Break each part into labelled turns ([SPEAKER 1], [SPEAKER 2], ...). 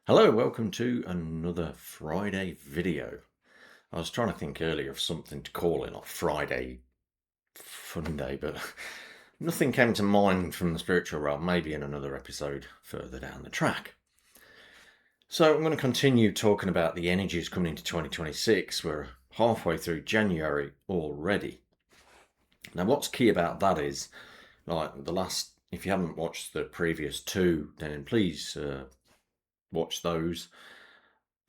[SPEAKER 1] Hello, welcome to another Friday video. I was trying to think earlier of something to call it, like Friday Fun Day, but nothing came to mind from the spiritual realm, maybe in another episode further down the track. So I'm going to continue talking about the energies coming into 2026. We're halfway through January already. Now, what's key about that is, like if you haven't watched the previous two, then please watch those.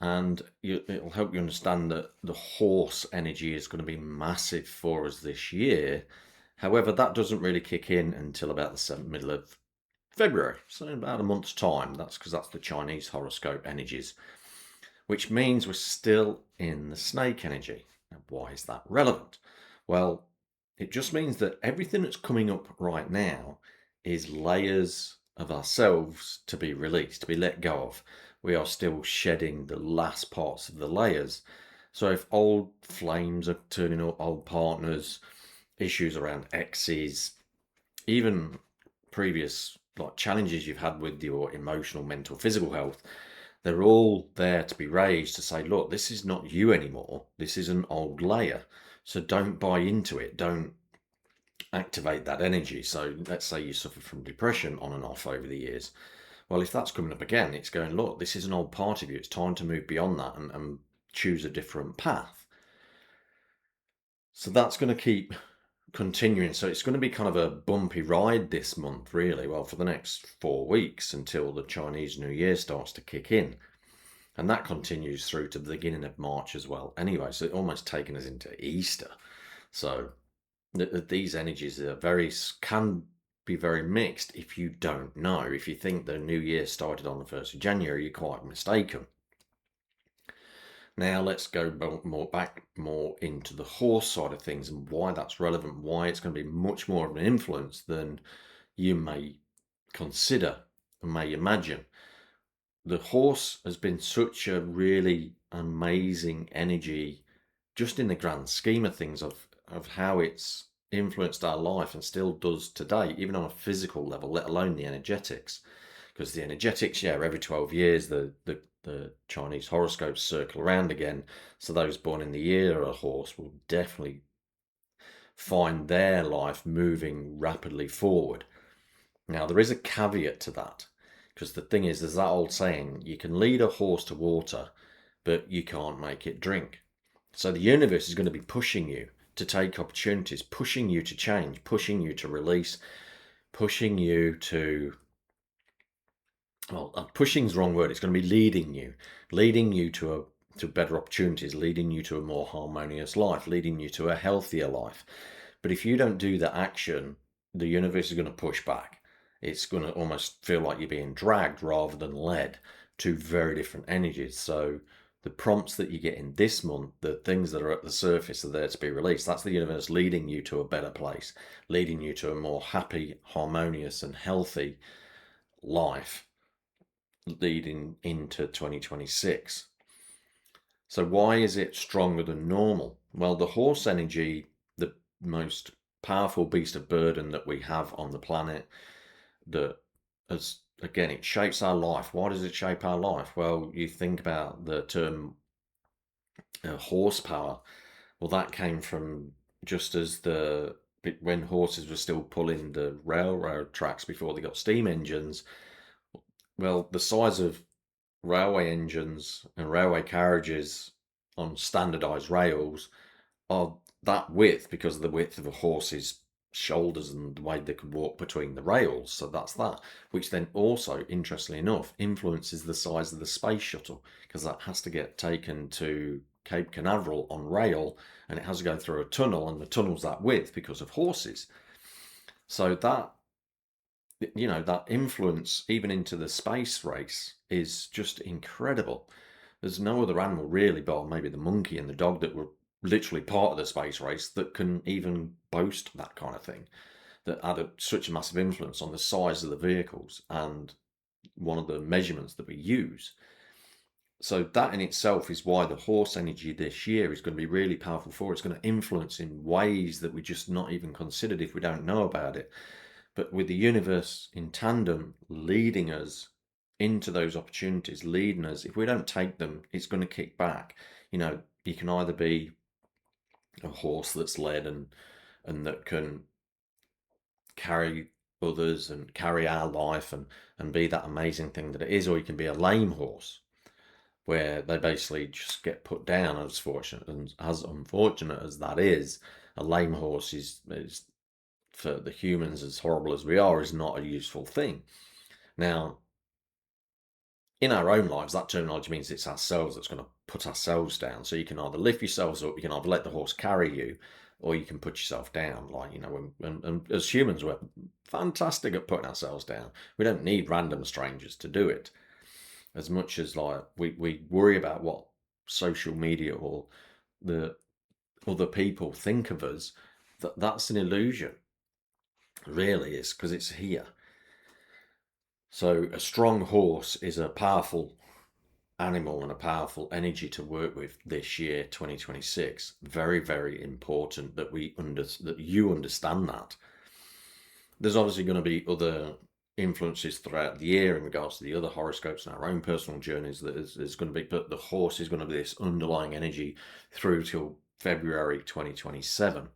[SPEAKER 1] And it'll help you understand that the horse energy is going to be massive for us this year. However, that doesn't really kick in until about the middle of February, so in about a month's time. That's because that's the Chinese horoscope energies, which means we're still in the snake energy. Now, why is that relevant? Well, it just means that everything that's coming up right now is layers of ourselves to be released, to be let go of. We are still shedding the last parts of the layers. So if old flames are turning up, old partners, issues around exes, even previous like challenges you've had with your emotional, mental, physical health, they're all there to be raised to say, look, this is not you anymore. This is an old layer. So don't buy into it. Don't activate that energy. So let's say you suffer from depression on and off over the years. Well, if that's coming up again, it's going, look, this is an old part of you. It's time to move beyond that and choose a different path. So that's going to keep continuing. So it's going to be kind of a bumpy ride this month, really. Well, for the next 4 weeks until the Chinese New Year starts to kick in. And that continues through to the beginning of March as well. Anyway, so almost taking us into Easter. So these energies are can be very mixed if you don't know. If you think the new year started on the 1st of January, you're quite mistaken. Now let's go back more into the horse side of things and why that's relevant, why it's going to be much more of an influence than you may consider and may imagine. The horse has been such a really amazing energy just in the grand scheme of things of how it's influenced our life and still does today, even on a physical level, let alone the energetics. Because the energetics, yeah, every 12 years the Chinese horoscopes circle around again. So those born in the year of a horse will definitely find their life moving rapidly forward. Now, there is a caveat to that, because the thing is, there's that old saying, you can lead a horse to water, but you can't make it drink. So the universe is going to be pushing you to take opportunities, pushing you to change, pushing you to release, pushing you to, well, pushing's the wrong word. It's going to be leading you to better opportunities, leading you to a more harmonious life, leading you to a healthier life. But if you don't do that action, the universe is going to push back. It's going to almost feel like you're being dragged rather than led to very different energies. So the prompts that you get in this month, the things that are at the surface are there to be released. That's the universe leading you to a better place, leading you to a more happy, harmonious, and healthy life leading into 2026. So why is it stronger than normal? Well, the horse energy, the most powerful beast of burden that we have on the planet, that as again, it shapes our life. Why does it shape our life? Well, you think about the term horsepower. Well, that came from just as when horses were still pulling the railroad tracks before they got steam engines. Well, the size of railway engines and railway carriages on standardized rails are that width because of the width of a horse's shoulders and the way they could walk between the rails. So that's that, which then also, interestingly enough, influences the size of the space shuttle because that has to get taken to Cape Canaveral on rail and it has to go through a tunnel and the tunnel's that width because of horses. So that that influence even into the space race is just incredible. There's no other animal really, but maybe the monkey and the dog that were literally part of the space race that can even boast that kind of thing, that had such a massive influence on the size of the vehicles and one of the measurements that we use. So that in itself is why the horse energy this year is going to be really powerful for. It's going to influence in ways that we just not even considered if we don't know about it. But with the universe in tandem leading us into those opportunities, leading us. If we don't take them, it's going to kick back. You can either be a horse that's led and that can carry others and carry our life and be that amazing thing that it is, or you can be a lame horse where they basically just get put down. As fortunate and as unfortunate as that is, a lame horse is for the humans, as horrible as we are, is not a useful thing. Now, in our own lives, that terminology means it's ourselves that's going to put ourselves down. So you can either lift yourselves up, you can either let the horse carry you, or you can put yourself down. Like, and as humans, we're fantastic at putting ourselves down. We don't need random strangers to do it. As much as like we worry about what social media or the other people think of us, that's an illusion. Really is, because it's here. So a strong horse is a powerful animal and a powerful energy to work with this year, 2026. Very, very important that that you understand that. There's obviously going to be other influences throughout the year in regards to the other horoscopes and our own personal journeys. That is going to be, but the horse is going to be this underlying energy through till February 2027.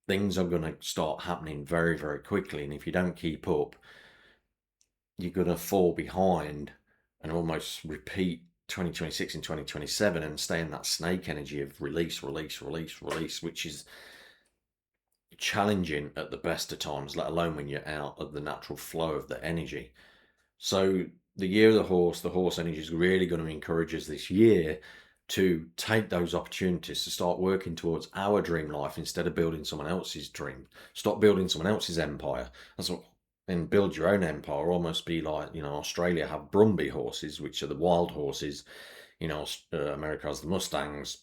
[SPEAKER 1] Things are going to start happening very, very quickly, and if you don't keep up, you're going to fall behind and almost repeat 2026 and 2027 and stay in that snake energy of release, release, release, release, which is challenging at the best of times, let alone when you're out of the natural flow of the energy. So the year of the horse energy is really going to encourage us this year to take those opportunities to start working towards our dream life instead of building someone else's dream. Stop building someone else's empire. That's what, and build your own empire. Almost be like, Australia have Brumby horses, which are the wild horses. America has the Mustangs.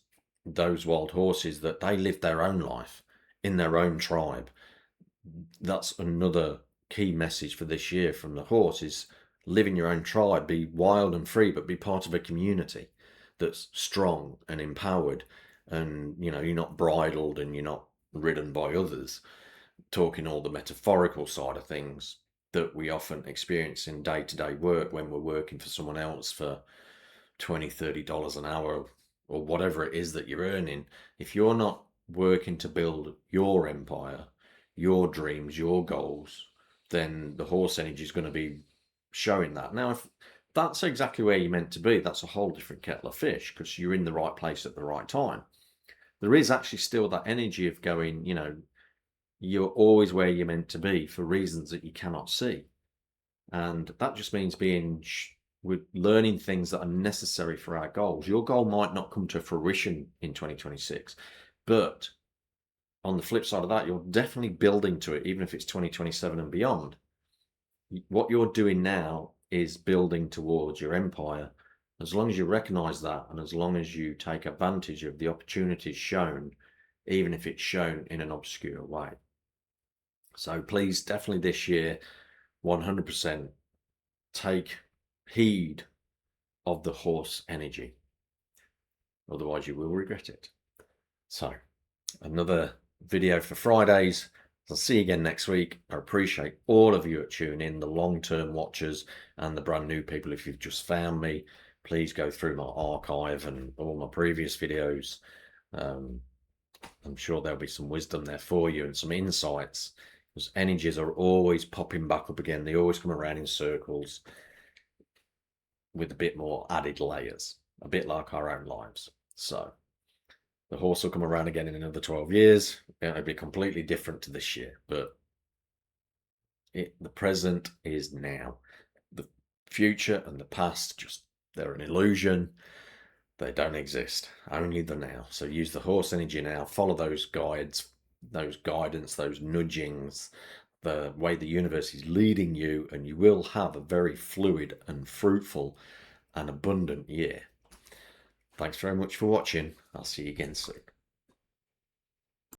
[SPEAKER 1] Those wild horses that they live their own life in their own tribe. That's another key message for this year from the horse: is live in your own tribe, be wild and free, but be part of a community that's strong and empowered, and you're not bridled and you're not ridden by others. Talking all the metaphorical side of things that we often experience in day-to-day work when we're working for someone else for $20-$30 an hour or whatever it is that you're earning. If you're not working to build your empire, your dreams, your goals, then the horse energy is going to be showing that. Now, if that's exactly where you're meant to be, that's a whole different kettle of fish, because you're in the right place at the right time. There is actually still that energy of going, you're always where you're meant to be for reasons that you cannot see. And that just means we're learning things that are necessary for our goals. Your goal might not come to fruition in 2026, but on the flip side of that, you're definitely building to it, even if it's 2027 and beyond. What you're doing now is building towards your empire. As long as you recognize that, and as long as you take advantage of the opportunities shown, even if it's shown in an obscure way. So please, definitely this year, 100% take heed of the horse energy. Otherwise, you will regret it. So, another video for Fridays. I'll see you again next week. I appreciate all of you at tuning in, the long-term watchers and the brand new people. If you've just found me, please go through my archive and all my previous videos. I'm sure there'll be some wisdom there for you and some insights, because energies are always popping back up again. They always come around in circles with a bit more added layers, a bit like our own lives. So the horse will come around again in another 12 years. It'll be completely different to this year, but the present is now. The future and the past, they're an illusion. They don't exist, only the now. So use the horse energy now, follow those guides, those guidance, those nudgings, the way the universe is leading you, and you will have a very fluid and fruitful and abundant year. Thanks very much for watching. I'll see you again soon.